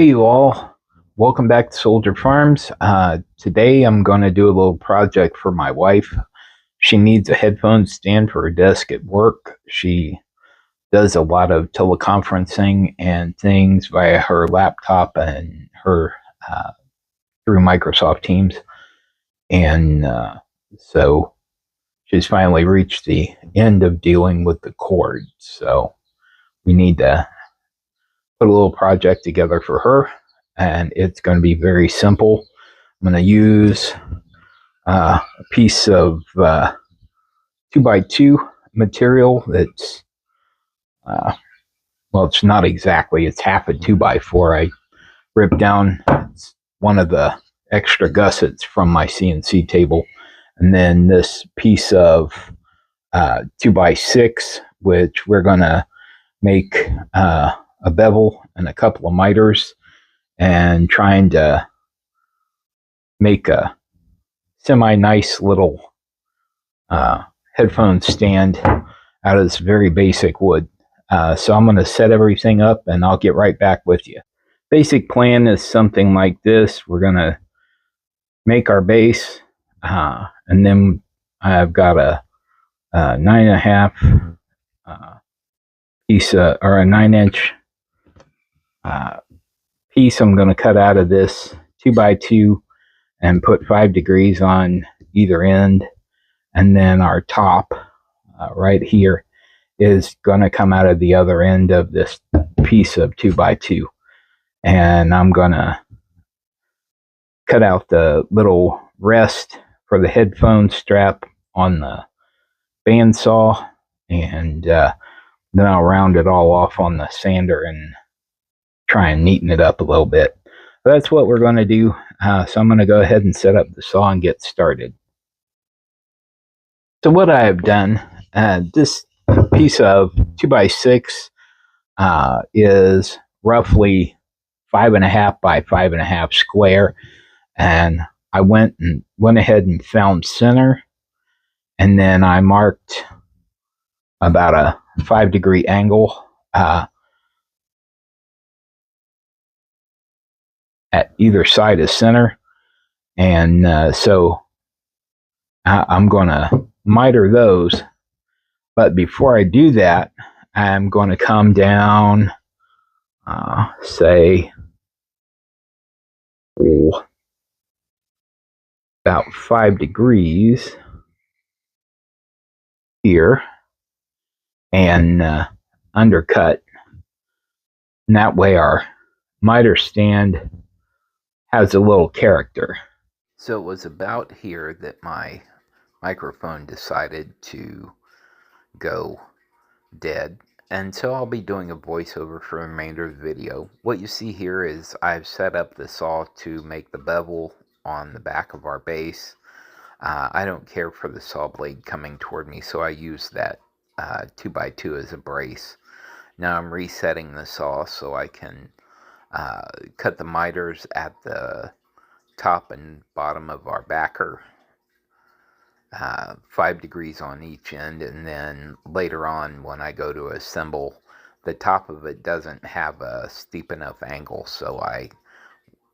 Hey you all, welcome back to Soldier Farms. Today I'm going to do a little project for my wife. She needs a headphone stand for her desk at work. She does a lot of teleconferencing and things via her laptop and her through Microsoft Teams. And so she's finally reached the end of dealing with the cord. So we need to put a little project together for her, and it's going to be very simple. I'm going to use a piece of 2x2 material that's, well, it's not exactly, it's half a 2x4. I ripped down one of the extra gussets from my CNC table. And then this piece of 2x6, which we're going to make a bevel and a couple of miters, and trying to make a semi-nice little headphone stand out of this very basic wood. So I'm going to set everything up and I'll get right back with you. Basic plan is something like this. We're going to make our base, and then I've got a 9.5 piece or a 9-inch piece I'm going to cut out of this 2x2 and put 5 degrees on either end. And then our top right here is going to come out of the other end of this piece of 2x2. And I'm going to cut out the little rest for the headphone strap on the bandsaw, and then I'll round it all off on the sander and try and neaten it up a little bit. But that's what we're going to do. So I'm going to go ahead and set up the saw and get started. So what I have done, this piece of 2x6 is roughly 5.5 by 5.5 square, and I went ahead and found center, and then I marked about a 5-degree angle at either side of center, and so I'm going to miter those. But before I do that, I'm going to come down, say, about 5 degrees here, and undercut. And that way our miter stand has a little character. So it was about here that my microphone decided to go dead, and so I'll be doing a voiceover for the remainder of the video. What you see here is I've set up the saw to make the bevel on the back of our base. I don't care for the saw blade coming toward me, so I use that 2x2 as a brace. Now I'm resetting the saw so I can cut the miters at the top and bottom of our backer, 5 degrees on each end, and then later on when I go to assemble, the top of it doesn't have a steep enough angle, so I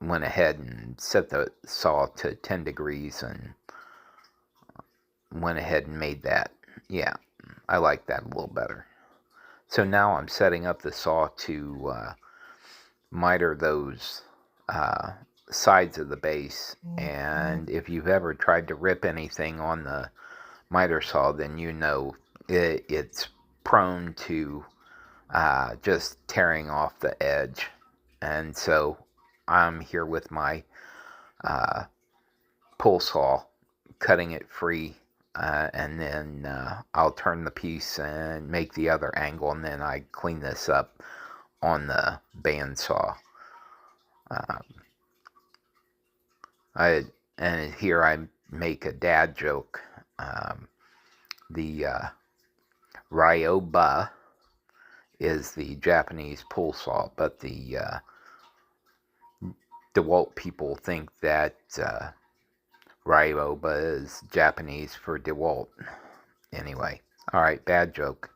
went ahead and set the saw to 10 degrees and went ahead and made that. Yeah, I like that a little better. So now I'm setting up the saw to miter those sides of the base, and if you've ever tried to rip anything on the miter saw, then you know it's prone to just tearing off the edge. And so I'm here with my pull saw, cutting it free, and then I'll turn the piece and make the other angle, and then I clean this up on the bandsaw. And here I make a dad joke. The Ryoba is the Japanese pull saw, but the DeWalt people think that Ryoba is Japanese for DeWalt. Anyway, alright, bad joke.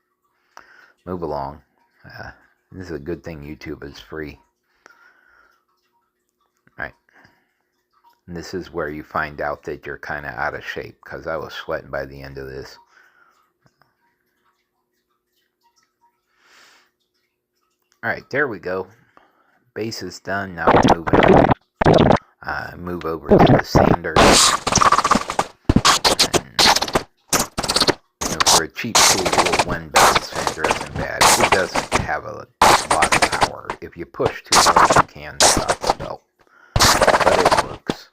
Move along. This is a good thing YouTube is free. And this is where you find out that you're kind of out of shape, because I was sweating by the end of this. Alright, there we go. Base is done. Now we're moving. Move over to the sander. And, for a cheap tool, one base sander isn't bad. It doesn't have a lot of power. If you push too hard, you can stop the belt. But it works.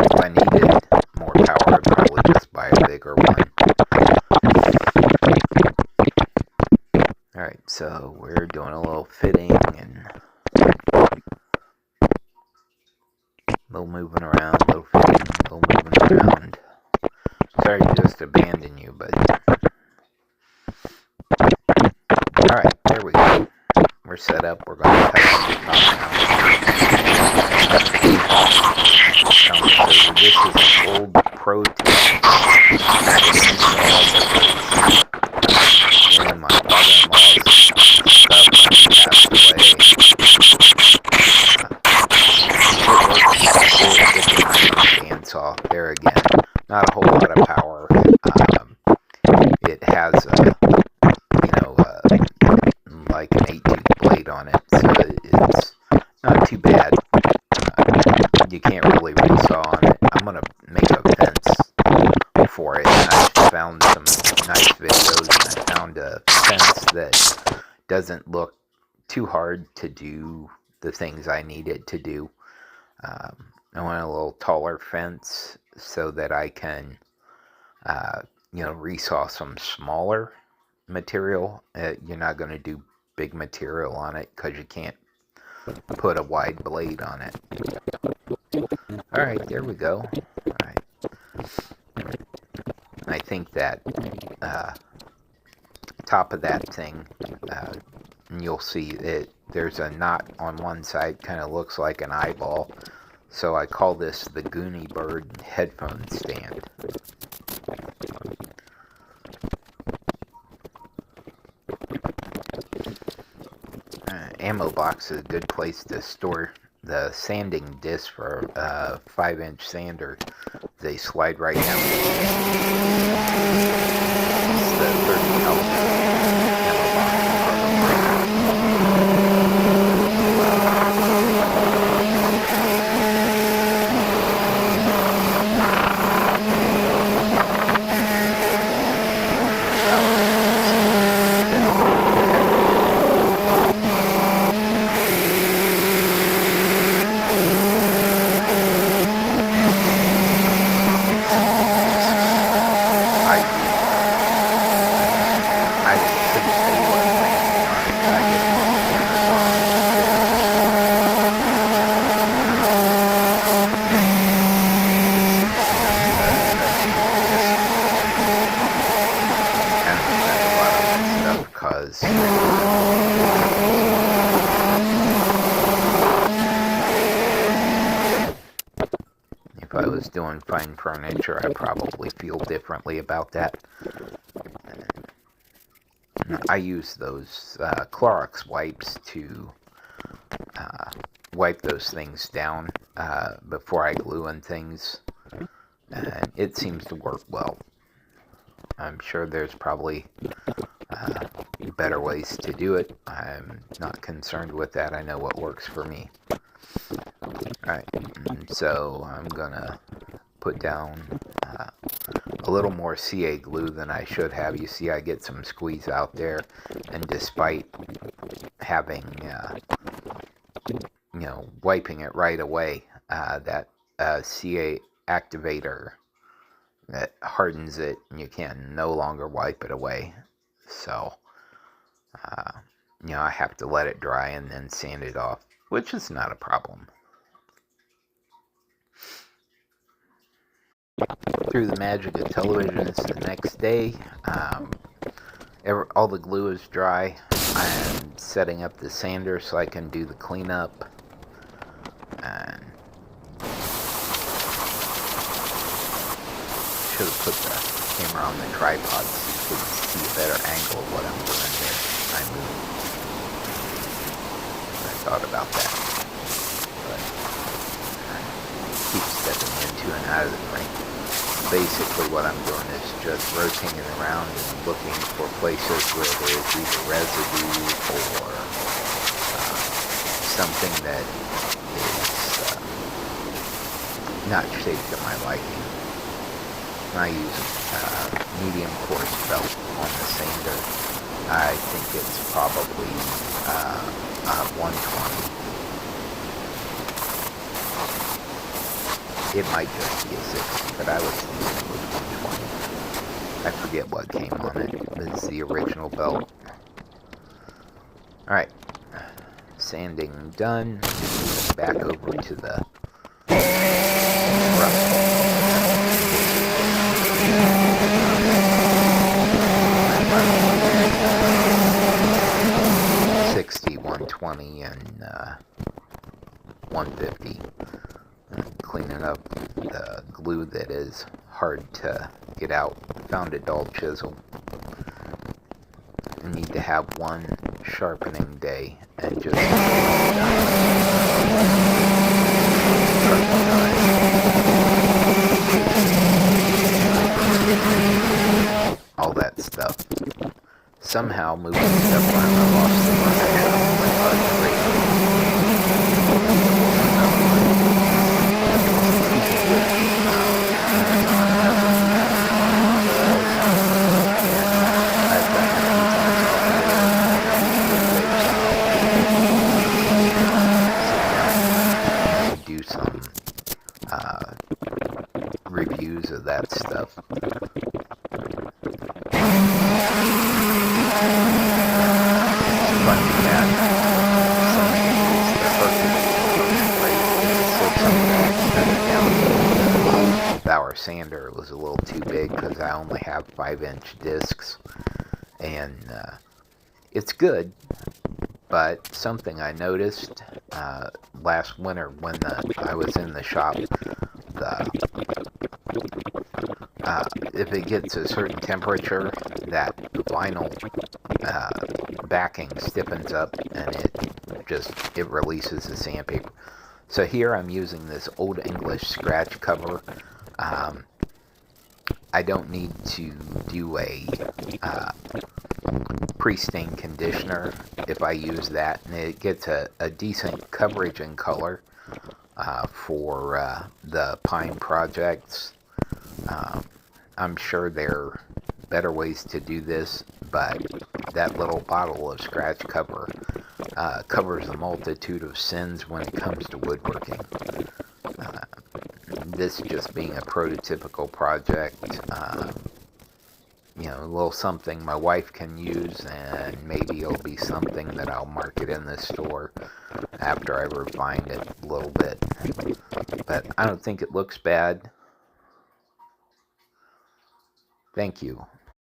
If I needed more power, I'd probably just buy a bigger one. Alright, so we're doing a little fitting and a little moving around, a little fitting, a little moving around. Sorry to just abandon you, but... Alright, there we go. We're set up, we're going to tighten the top now. This is an old Pro tool. And my father-in-law's stuff passed away. Bandsaw. There again, not a whole lot of power. It has like an 8-tooth blade on it, so it's not too bad. You can't really resaw on it. I'm gonna make a fence for it. I found some nice videos, and I found a fence that doesn't look too hard to do the things I need it to do. I want a little taller fence so that I can, resaw some smaller material. You're not going to do big material on it because you can't put a wide blade on it. Alright, there we go. Alright. I think that top of that thing, you'll see it. There's a knot on one side, kind of looks like an eyeball. So I call this the Goonie Bird headphone stand. Ammo box is a good place to store the sanding disc for a 5-inch sander. They slide right down. It's the 30 caliber ammo box. If I was doing fine furniture, I'd probably feel differently about that. I use those Clorox wipes to wipe those things down before I glue in things, and it seems to work well. I'm sure there's probably better ways to do it. I'm not concerned with that. I know what works for me. Alright, so I'm gonna put down a little more CA glue than I should have. You see I get some squeeze out there, and despite having, wiping it right away, that CA activator that hardens it, and you can no longer wipe it away. So, I have to let it dry and then sand it off, which is not a problem. Through the magic of television, it's the next day. All the glue is dry. I'm setting up the sander so I can do the cleanup. And should have put the camera on the tripod so you can see a better angle of what I'm doing here. I thought about that. keep stepping into and out of the frame. Basically what I'm doing is just rotating around and looking for places where there's either residue or something that is not shaped to my liking. I use medium coarse belt on the sander. I think it's probably 120. It might just be a 60, but I was thinking it was 120. I forget what came on it. It's the original belt. Alright. Sanding done. Moving back over to the rough. 60, 120, and 150. Cleaning up the glue that is hard to get out. Found a dull chisel. I need to have one sharpening day and just all that stuff. Somehow moving stuff around, I lost the one do some reviews of that stuff. Our sander was a little too big because I only have 5-inch discs, and it's good, but something I noticed last winter when I was in the shop, if it gets a certain temperature, that vinyl backing stiffens up and it releases the sandpaper. So here I'm using this Old English scratch cover. I don't need to do a pre-stain conditioner if I use that, and it gets a decent coverage and color for the pine projects. I'm sure there are better ways to do this, but that little bottle of scratch cover covers a multitude of sins when it comes to woodworking. This just being a prototypical project, you know, a little something my wife can use, and maybe it'll be something that I'll market in the store after I refine it a little bit. But I don't think it looks bad. Thank you.